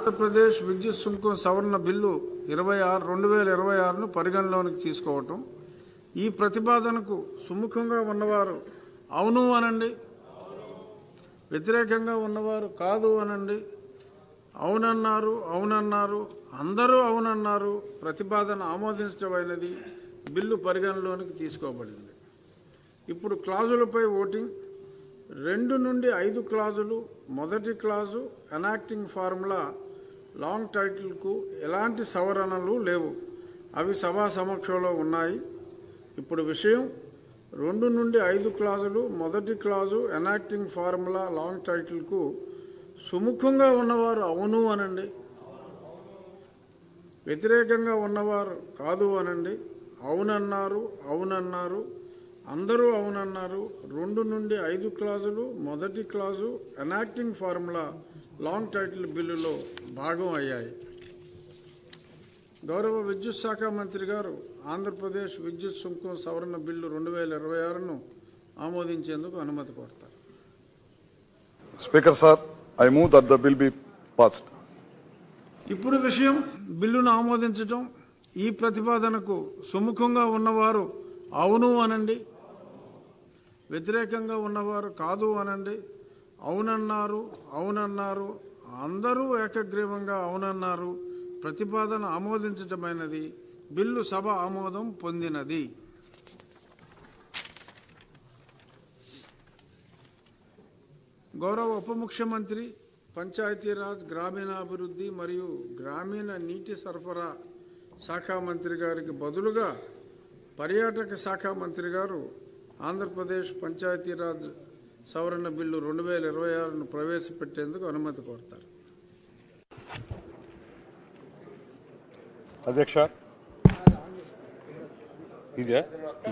ఆంధ్రప్రదేశ్ విద్యుత్ సుంకం సవరణ బిల్లు 2026ను పరిగణలోనికి తీసుకోవటం, ఈ ప్రతిపాదనకు సుముఖంగా ఉన్నవారు అవును అనండి, వ్యతిరేకంగా ఉన్నవారు కాదు అనండి. అవునన్నారు, అవునన్నారు, అందరూ అవునన్నారు. ప్రతిపాదన ఆమోదించడమైనది, బిల్లు పరిగణలోనికి తీసుకోబడింది. ఇప్పుడు క్లాజులపై ఓటింగ్. 2 నుండి 5 క్లాజులు. మొదటి క్లాజు ఎనాక్టింగ్ ఫార్ములా లాంగ్ టైటిల్కు ఎలాంటి సవరణలు లేవు, అవి సభా సమక్షంలో ఉన్నాయి. ఇప్పుడు విషయం 2 నుండి 5 క్లాజులు. మొదటి క్లాజు ఎనాక్టింగ్ ఫార్ములా లాంగ్ టైటిల్కు సుముఖంగా ఉన్నవారు అవును అనండి, వ్యతిరేకంగా ఉన్నవారు కాదు అనండి. అవునన్నారు, అవునన్నారు, అందరూ అవునన్నారు. 2 నుండి 5 క్లాజులు. మొదటి clause enacting formula long title బిల్లులో భాగం అయ్యాయి. గౌరవ విద్యుత్ శాఖ మంత్రి గారు ఆంధ్రప్రదేశ్ విద్యుత్ సుంకం సవరణ బిల్లు 2026ను ఆమోదించేందుకు అనుమతి కోరుతారు. Speaker sir, I move that the bill be passed. ఇప్పుడు విషయం బిల్లును ఆమోదించటం. ఈ ప్రతిపాదనకు సుముఖంగా ఉన్నవారు అవును అనండి, వ్యతిరేకంగా ఉన్నవారు కాదు అనండి. అవునన్నారు, అవునన్నారు, అందరూ ఏకగ్రీవంగా అవునన్నారు. ప్రతిపాదన ఆమోదించటమైనది, బిల్లు సభ ఆమోదం పొందినది. గౌరవ ఉప ముఖ్యమంత్రి, పంచాయతీరాజ్, గ్రామీణాభివృద్ధి మరియు గ్రామీణ నీటి సరఫరా శాఖ మంత్రి గారికి బదులుగా పర్యాటక శాఖ మంత్రి గారు ఆంధ్రప్రదేశ్ పంచాయతీరాజ్ సవరణ బిల్లు 2026ను ప్రవేశపెట్టేందుకు అనుమతి కోరుతారు. అధ్యక్ష, ఇదే